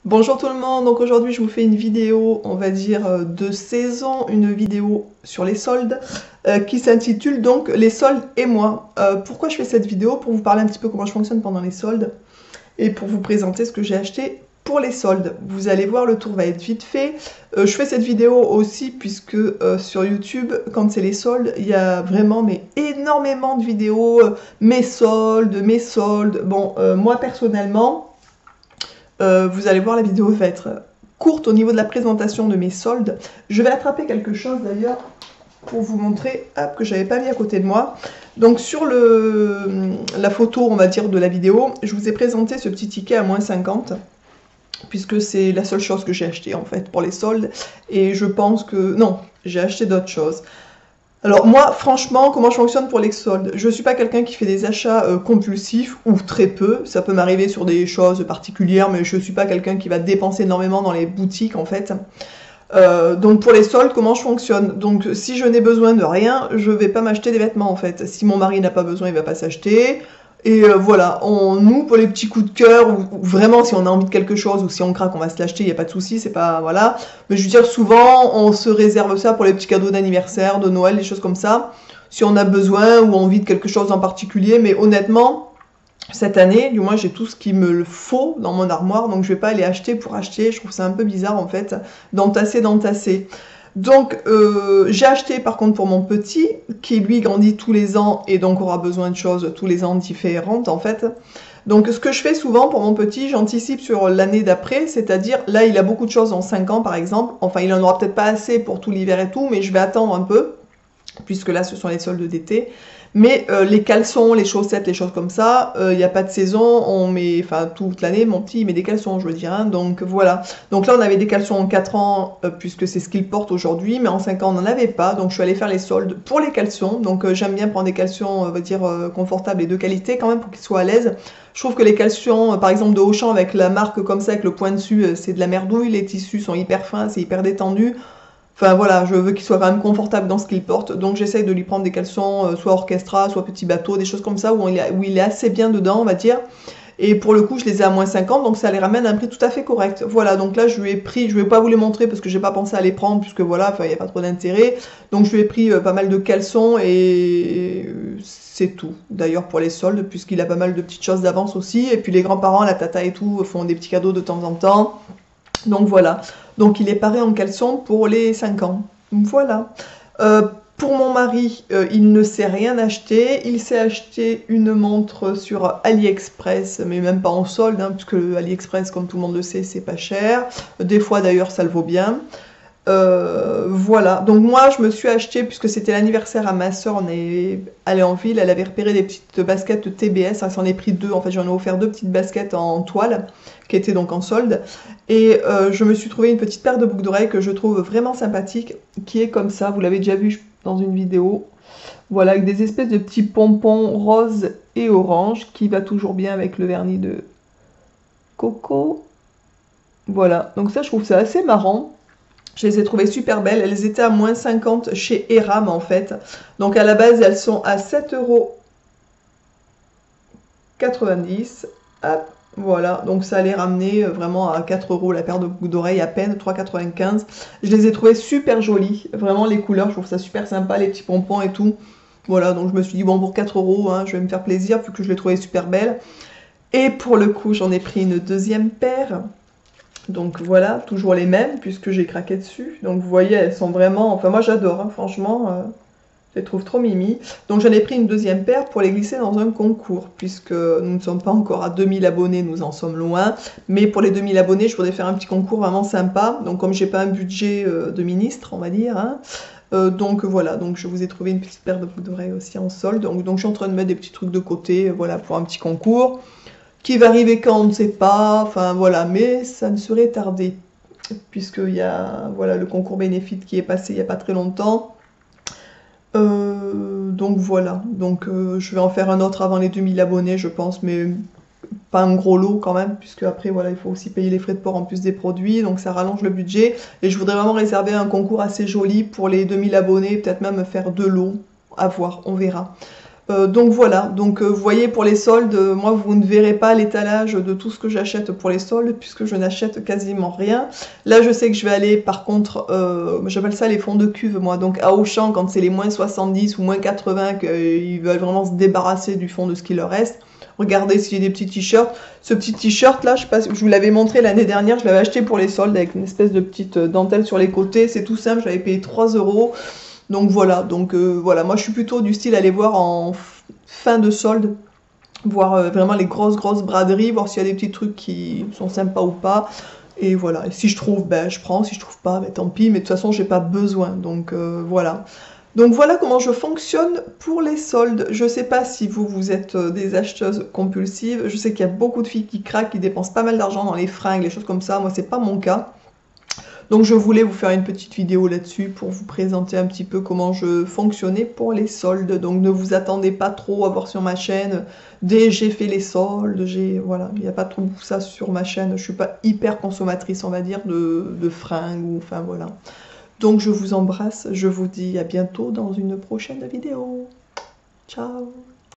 Bonjour tout le monde, donc aujourd'hui je vous fais une vidéo, on va dire de saison, une vidéo sur les soldes qui s'intitule donc les soldes et moi. Pourquoi je fais cette vidéo? Pour vous parler un petit peu comment je fonctionne pendant les soldes et pour vous présenter ce que j'ai acheté pour les soldes. Vous allez voir, le tour va être vite fait. Je fais cette vidéo aussi puisque sur YouTube, quand c'est les soldes, il y a vraiment mais énormément de vidéos, mes soldes, mes soldes. Bon, moi personnellement... vous allez voir, la vidéo va être courte au niveau de la présentation de mes soldes. Je vais attraper quelque chose d'ailleurs pour vous montrer que j'avais pas mis à côté de moi. Donc sur la photo, on va dire, de la vidéo, je vous ai présenté ce petit ticket à moins 50, puisque c'est la seule chose que j'ai acheté en fait pour les soldes. Et je pense que... Non, j'ai acheté d'autres choses. Alors moi, franchement, comment je fonctionne pour les soldes? Je suis pas quelqu'un qui fait des achats compulsifs, ou très peu. Ça peut m'arriver sur des choses particulières, mais je suis pas quelqu'un qui va dépenser énormément dans les boutiques en fait. Donc pour les soldes, comment je fonctionne? Donc si je n'ai besoin de rien, je vais pas m'acheter des vêtements en fait. Si mon mari n'a pas besoin, il va pas s'acheter. Et voilà, nous, pour les petits coups de cœur, ou vraiment si on a envie de quelque chose, ou si on craque, on va se l'acheter, il n'y a pas de souci, c'est pas... Voilà. Mais je veux dire, souvent, on se réserve ça pour les petits cadeaux d'anniversaire, de Noël, des choses comme ça. Si on a besoin ou envie de quelque chose en particulier, mais honnêtement, cette année, du moins, j'ai tout ce qu'il me faut dans mon armoire, donc je vais pas aller acheter pour acheter, je trouve ça un peu bizarre en fait, d'entasser, d'entasser. Donc j'ai acheté par contre pour mon petit, qui lui grandit tous les ans et donc aura besoin de choses tous les ans différentes en fait. Donc ce que je fais souvent pour mon petit, j'anticipe sur l'année d'après, c'est-à-dire là il a beaucoup de choses en 5 ans par exemple, enfin il en aura peut-être pas assez pour tout l'hiver et tout, mais je vais attendre un peu, puisque là ce sont les soldes d'été. Mais les caleçons, les chaussettes, les choses comme ça, il n'y a pas de saison, on met, enfin toute l'année, mon petit il met des caleçons, je veux dire, hein, donc voilà. Donc là on avait des caleçons en 4 ans, puisque c'est ce qu'il porte aujourd'hui, mais en 5 ans on n'en avait pas, donc je suis allée faire les soldes pour les caleçons. Donc j'aime bien prendre des caleçons, on va dire, confortables et de qualité quand même, pour qu'ils soient à l'aise. Je trouve que les caleçons, par exemple de Auchan, avec la marque comme ça, avec le point dessus, c'est de la merdouille, les tissus sont hyper fins, c'est hyper détendu. Enfin voilà, je veux qu'il soit quand même confortable dans ce qu'il porte, donc j'essaye de lui prendre des caleçons, soit orchestra, soit petit bateau, des choses comme ça, où il est assez bien dedans, on va dire. Et pour le coup, je les ai à moins 50, donc ça les ramène à un prix tout à fait correct. Voilà, donc là je lui ai pris, je vais pas vous les montrer parce que j'ai pas pensé à les prendre, puisque voilà, enfin il n'y a pas trop d'intérêt. Donc je lui ai pris pas mal de caleçons et c'est tout. D'ailleurs pour les soldes, puisqu'il a pas mal de petites choses d'avance aussi. Et puis les grands-parents, la tata et tout, font des petits cadeaux de temps en temps. Donc voilà. Donc il est paré en caleçon pour les 5 ans. Voilà. Pour mon mari, il ne s'est rien acheté. Il s'est acheté une montre sur AliExpress, mais même pas en solde, hein, puisque AliExpress, comme tout le monde le sait, c'est pas cher. Des fois d'ailleurs, ça le vaut bien. Voilà, donc moi je me suis acheté, puisque c'était l'anniversaire à ma soeur, on est allé en ville, elle avait repéré des petites baskets TBS, elle s'en est pris deux, en fait j'en ai offert deux petites baskets en toile, qui étaient donc en solde, et je me suis trouvé une petite paire de boucles d'oreilles que je trouve vraiment sympathique, qui est comme ça, vous l'avez déjà vu dans une vidéo, voilà, avec des espèces de petits pompons roses et orange, qui va toujours bien avec le vernis de coco, voilà, donc ça je trouve ça assez marrant. Je les ai trouvées super belles. Elles étaient à moins 50 chez Eram en fait. Donc à la base, elles sont à 7,90 €. Hop, voilà. Donc ça allait ramener vraiment à 4 € la paire de boucles d'oreilles à peine, 3,95 €. Je les ai trouvées super jolies. Vraiment les couleurs, je trouve ça super sympa, les petits pompons et tout. Voilà, donc je me suis dit, bon, pour 4 €, hein, je vais me faire plaisir vu que je les trouvais super belles. Et pour le coup, j'en ai pris une deuxième paire. Donc voilà, toujours les mêmes, puisque j'ai craqué dessus. Donc vous voyez, elles sont vraiment... Enfin moi j'adore, hein, franchement, je les trouve trop mimi. Donc j'en ai pris une deuxième paire pour les glisser dans un concours, puisque nous ne sommes pas encore à 2000 abonnés, nous en sommes loin. Mais pour les 2000 abonnés, je voudrais faire un petit concours vraiment sympa. Donc comme j'ai pas un budget de ministre, on va dire, hein, donc voilà, donc je vous ai trouvé une petite paire de boucles d'oreilles aussi en solde. Donc je suis en train de mettre des petits trucs de côté, voilà, pour un petit concours. Qui va arriver quand on ne sait pas, enfin voilà, mais ça ne serait tardé, puisqu'il y a voilà, le concours Bénéfice qui est passé il n'y a pas très longtemps. Donc voilà, donc je vais en faire un autre avant les 2000 abonnés, je pense, mais pas un gros lot quand même, puisque après voilà, il faut aussi payer les frais de port en plus des produits, donc ça rallonge le budget. Et je voudrais vraiment réserver un concours assez joli pour les 2000 abonnés, peut-être même faire 2 lots, à voir, on verra. Donc voilà, donc vous voyez pour les soldes, moi vous ne verrez pas l'étalage de tout ce que j'achète pour les soldes puisque je n'achète quasiment rien. Là je sais que je vais aller par contre, j'appelle ça les fonds de cuve moi, donc à Auchan quand c'est les moins 70 ou moins 80 qu'ils veulent vraiment se débarrasser du fond de ce qui leur reste. Regardez s'il y a des petits t-shirts. Ce petit t-shirt là, je sais pas si je vous l'avais montré l'année dernière, je l'avais acheté pour les soldes avec une espèce de petite dentelle sur les côtés. C'est tout simple, j'avais payé 3 €. Donc voilà, voilà, moi je suis plutôt du style aller voir en fin de solde, voir vraiment les grosses braderies, voir s'il y a des petits trucs qui sont sympas ou pas. Et voilà, et si je trouve, ben je prends, si je trouve pas, ben tant pis, mais de toute façon j'ai pas besoin, donc voilà. Donc voilà comment je fonctionne pour les soldes. Je sais pas si vous êtes des acheteuses compulsives, je sais qu'il y a beaucoup de filles qui craquent, qui dépensent pas mal d'argent dans les fringues, les choses comme ça, moi c'est pas mon cas. Donc je voulais vous faire une petite vidéo là-dessus pour vous présenter un petit peu comment je fonctionnais pour les soldes. Donc ne vous attendez pas trop à voir sur ma chaîne, dès j'ai fait les soldes, voilà, il n'y a pas trop ça sur ma chaîne. Je suis pas hyper consommatrice, on va dire, de fringues, ou enfin voilà. Donc je vous embrasse, je vous dis à bientôt dans une prochaine vidéo. Ciao!